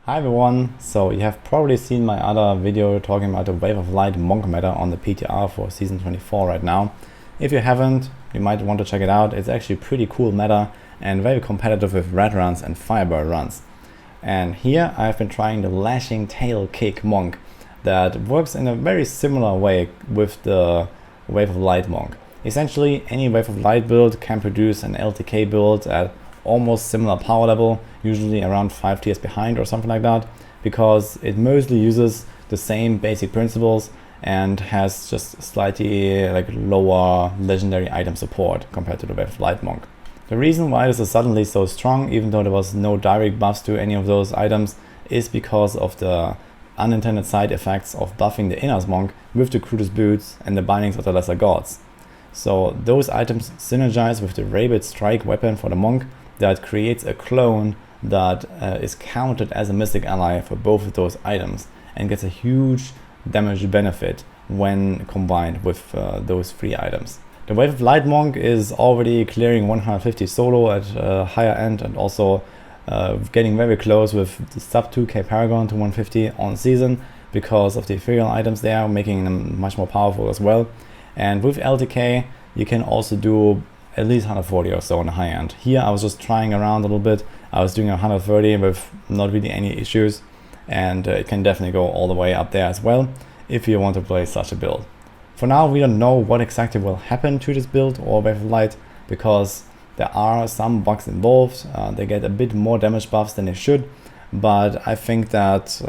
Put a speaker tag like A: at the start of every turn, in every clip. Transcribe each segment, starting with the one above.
A: Hi everyone, so you have probably seen my other video talking about the Wave of Light Monk meta on the PTR for season 24 right now. If you haven't, you might want to check it out. It's actually pretty cool meta and very competitive with red runs and firebird runs. And here I've been trying the lashing tail kick monk that works in a very similar way with the Wave of Light monk. Essentially, any Wave of Light build can produce an LTK build at almost similar power level, usually around 5 tiers behind or something like that, because it mostly uses the same basic principles and has just slightly lower legendary item support compared to the Wave of Light monk. The reason why this is suddenly so strong, even though there was no direct buffs to any of those items, is because of the unintended side effects of buffing the Inner's monk with the Crutus boots and the bindings of the lesser gods. So those items synergize with the Rabid strike weapon for the monk that creates a clone that is counted as a mystic ally for both of those items and gets a huge damage benefit when combined with those three items. The Wave of Light monk is already clearing 150 solo at higher end and also getting very close with the sub 2k paragon to 150 on season because of the ethereal items there, making them much more powerful as well. And with LTK you can also do at least 140 or so on the high end. Here I was just trying around a little bit. I was doing 130 with not really any issues, and it can definitely go all the way up there as well if you want to play such a build. For now we don't know what exactly will happen to this build or Wave of Light because there are some bugs involved. They get a bit more damage buffs than they should, but I think that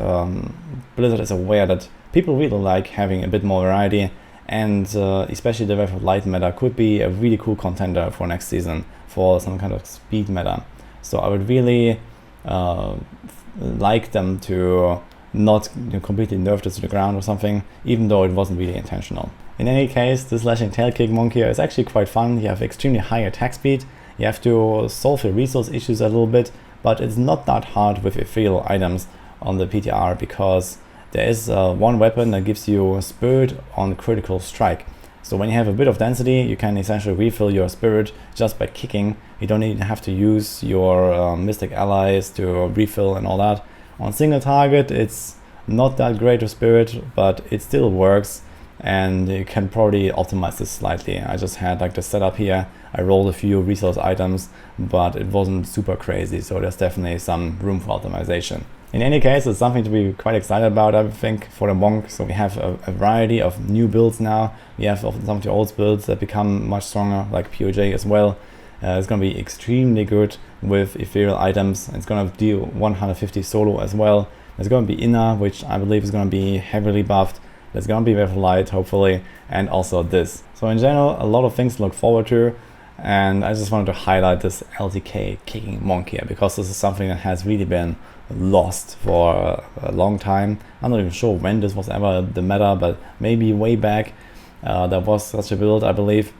A: Blizzard is aware that people really like having a bit more variety, and especially the Wave of Light meta could be a really cool contender for next season for some kind of speed meta. So I would really like them to not completely nerf this to the ground or something, even though it wasn't really intentional. In any case, this lashing tail kick monk here is actually quite fun. You have extremely high attack speed, you have to solve your resource issues a little bit, but it's not that hard with ethereal items on the PTR because there is one weapon that gives you spirit on critical strike. So when you have a bit of density, you can essentially refill your spirit just by kicking. You don't even have to use your mystic allies to refill and all that. On single target, it's not that great of spirit, but it still works, and you can probably optimize this slightly. I just had the setup here. I rolled a few resource items, but it wasn't super crazy, so there's definitely some room for optimization. In any case, it's something to be quite excited about, I think, for the monk. So we have a variety of new builds now. We have some of the old builds that become much stronger, like POJ as well. It's going to be extremely good with ethereal items. It's going to deal 150 solo as well. There's going to be Inner, which I believe is going to be heavily buffed. There's going to be Wave of Light, hopefully, and also this. So in general, a lot of things to look forward to. And I just wanted to highlight this LTK kicking monk here because this is something that has really been lost for a long time. I'm not even sure when this was ever the meta, but maybe way back there was such a build, I believe.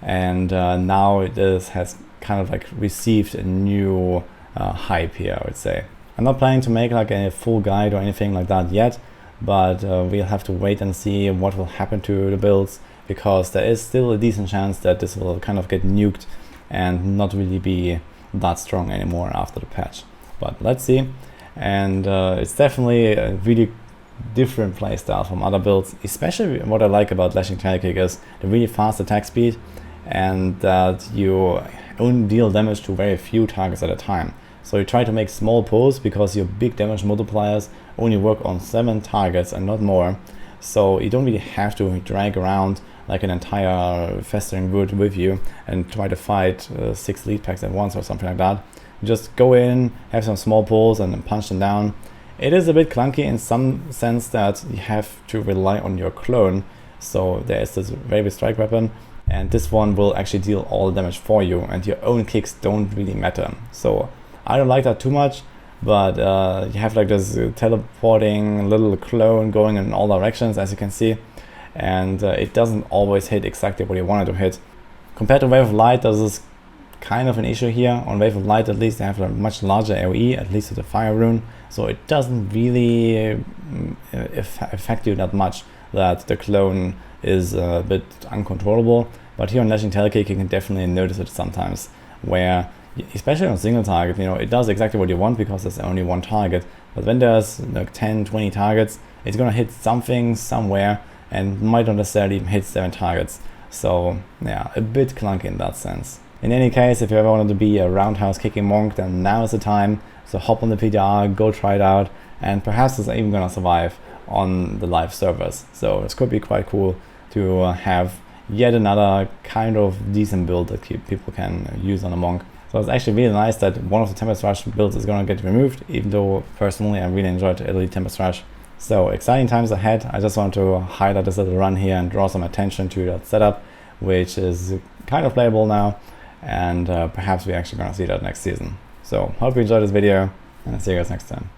A: And now it has kind of received a new hype here, I would say. I'm not planning to make a full guide or anything like that yet, but we'll have to wait and see what will happen to the builds, because there is still a decent chance that this will kind of get nuked and not really be that strong anymore after the patch. But let's see. And it's definitely a really different playstyle from other builds. Especially what I like about lashing tail kick is the really fast attack speed and that you only deal damage to very few targets at a time. So you try to make small pulls because your big damage multipliers only work on 7 targets and not more. So you don't really have to drag around like an entire festering wood with you and try to fight 6 lead packs at once or something like that. You just go in, have some small pulls and then punch them down. It is a bit clunky in some sense that you have to rely on your clone. So there is this Rabid strike weapon, and this one will actually deal all the damage for you, and your own kicks don't really matter. So I don't like that too much, but you have this teleporting little clone going in all directions, as you can see, and it doesn't always hit exactly what you want it to hit. Compared to Wave of Light, there's this kind of an issue here. On Wave of Light, at least, they have a much larger AoE, at least with the fire rune, so it doesn't really affect you that much that the clone is a bit uncontrollable. But here on lashing tail kick, you can definitely notice it sometimes, where especially on single target, it does exactly what you want because there's only one target, but when there's like 10-20 targets, it's gonna hit something somewhere and might not necessarily even hit 7 targets. So yeah, a bit clunky in that sense. In any case, if you ever wanted to be a roundhouse kicking monk, then now is the time. So hop on the PTR, go try it out, and perhaps it's even gonna survive on the live servers. So this could be quite cool to have yet another kind of decent build that people can use on a monk. So it's actually really nice that one of the Tempest Rush builds is gonna get removed, even though personally I really enjoyed Elite Tempest Rush. So exciting times ahead. I just want to highlight this little run here and draw some attention to that setup, which is kind of playable now, and perhaps we're actually gonna see that next season. So hope you enjoyed this video, and I'll see you guys next time.